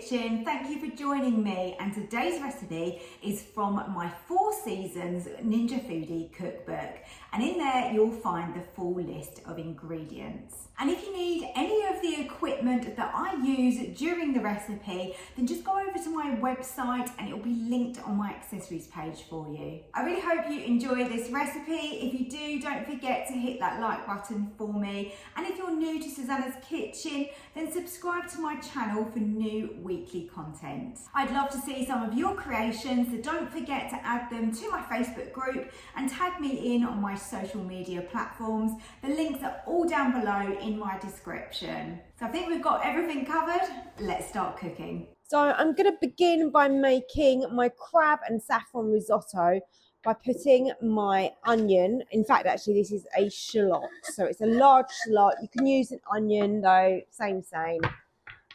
kitchen. Thank you for joining me, and today's recipe is from my 4 Seasons Ninja Foodie cookbook, and in there you'll find the full list of ingredients. And if you need any of the equipment that I use during the recipe, then just go over to my website and it'll be linked on my accessories page for you. I really hope you enjoy this recipe. If you do, don't forget to hit that like button for me. And if you're new to Susannah's Kitchen, then subscribe to my channel for new weekly content. I'd love to see some of your creations, so don't forget to add them to my Facebook group and tag me in on my social media platforms. The links are all down below in my description. So I think we've got everything covered. Let's start cooking. So I'm going to begin by making my crab and saffron risotto by putting my onion. In fact, actually, this is a shallot. So it's a large shallot. You can use an onion though, same.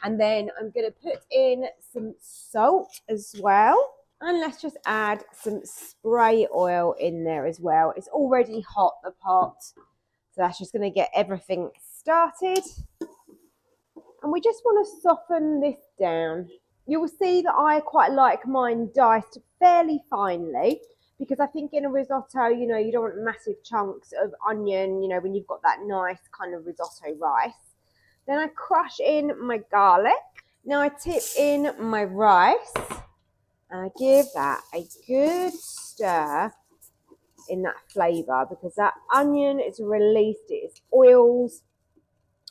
And then I'm going to put in some salt as well. And let's just add some spray oil in there as well. It's already hot, the pot. So that's just going to get everything started. And we just want to soften this down. You will see that I quite like mine diced fairly finely, because I think in a risotto, you know, you don't want massive chunks of onion, you know, when you've got that nice kind of risotto rice. Then I crush in my garlic. Now I tip in my rice and I give that a good stir in that flavour, because that onion is released its oils.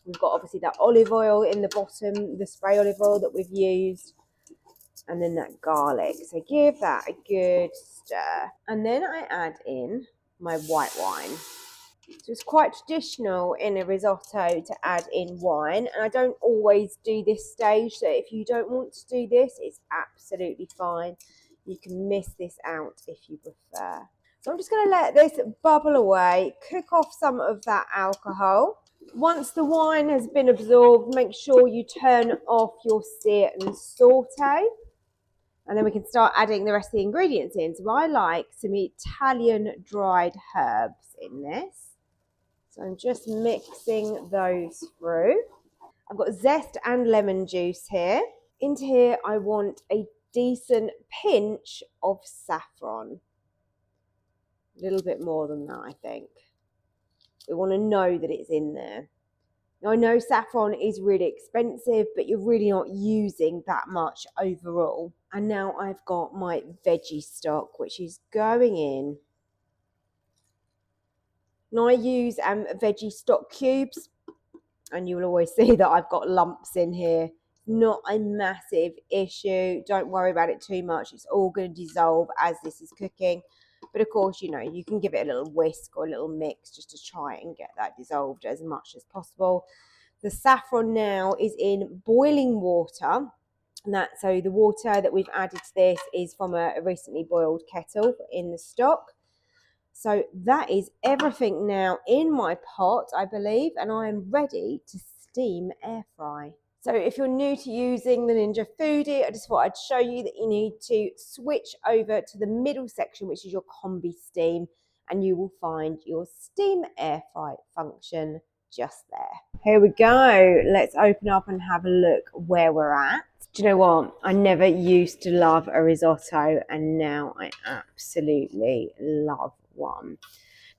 We've got obviously that olive oil in the bottom, the spray olive oil that we've used, and then that garlic. So give that a good stir. And then I add in my white wine. So it's quite traditional in a risotto to add in wine, and I don't always do this stage. So if you don't want to do this, it's absolutely fine. You can miss this out if you prefer. So I'm just going to let this bubble away, cook off some of that alcohol. Once the wine has been absorbed, make sure you turn off your sear and saute. And then we can start adding the rest of the ingredients in. So I like some Italian dried herbs in this. So I'm just mixing those through. I've got zest and lemon juice here. Into here I want a decent pinch of saffron. A little bit more than that, I think. We want to know that it's in there. Now, I know saffron is really expensive, but you're really not using that much overall. And now I've got my veggie stock, which is going in. Now I use veggie stock cubes, and you will always see that I've got lumps in here. Not a massive issue. Don't worry about it too much. It's all going to dissolve as this is cooking. But of course, you know, you can give it a little whisk or a little mix just to try and get that dissolved as much as possible. The saffron now is in boiling water. So the water that we've added to this is from a recently boiled kettle in the stock. So that is everything now in my pot, I believe, and I am ready to steam air fry. So if you're new to using the Ninja Foodie, I just thought I'd show you that you need to switch over to the middle section, which is your combi steam, and you will find your steam air fry function just there. Here we go. Let's open up and have a look where we're at. Do you know what? I never used to love a risotto, and now I absolutely love one.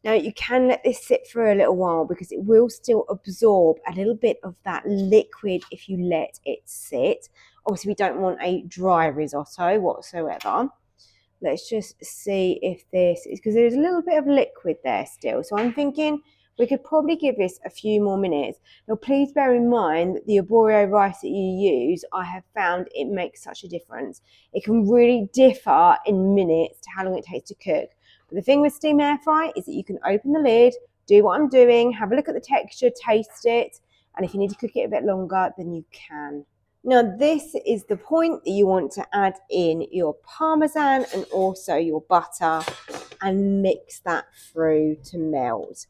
Now you can let this sit for a little while, because it will still absorb a little bit of that liquid if you let it sit. Obviously we don't want a dry risotto whatsoever. Let's just see if this is, because there's a little bit of liquid there still. So I'm thinking we could probably give this a few more minutes. Now please bear in mind that the arborio rice that you use, I have found it makes such a difference. It can really differ in minutes to how long it takes to cook. The thing with steam air fry is that you can open the lid, do what I'm doing, have a look at the texture, taste it, and if you need to cook it a bit longer, then you can. Now this is the point that you want to add in your parmesan and also your butter and mix that through to melt.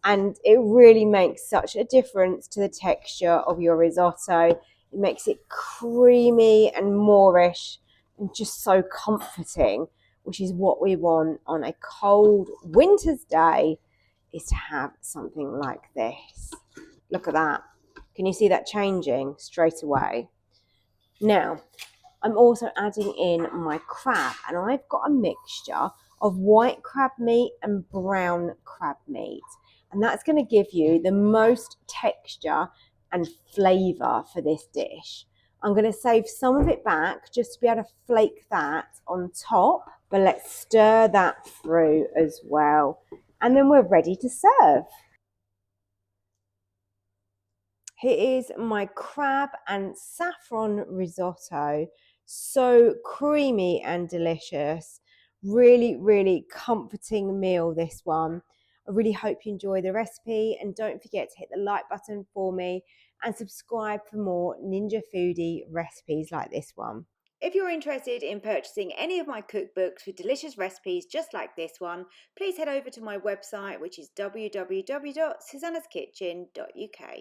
And it really makes such a difference to the texture of your risotto. It makes it creamy and moreish and just so comforting, which is what we want on a cold winter's day, is to have something like this. Look at that. Can you see that changing straight away? Now, I'm also adding in my crab, and I've got a mixture of white crab meat and brown crab meat. And that's going to give you the most texture and flavour for this dish. I'm going to save some of it back just to be able to flake that on top, but let's stir that through as well. And then we're ready to serve. Here is my crab and saffron risotto. So creamy and delicious. Really, really comforting meal, this one. I really hope you enjoy the recipe, and don't forget to hit the like button for me and subscribe for more Ninja Foodie recipes like this one. If you're interested in purchasing any of my cookbooks with delicious recipes just like this one, please head over to my website, which is www.susannahskitchen.uk.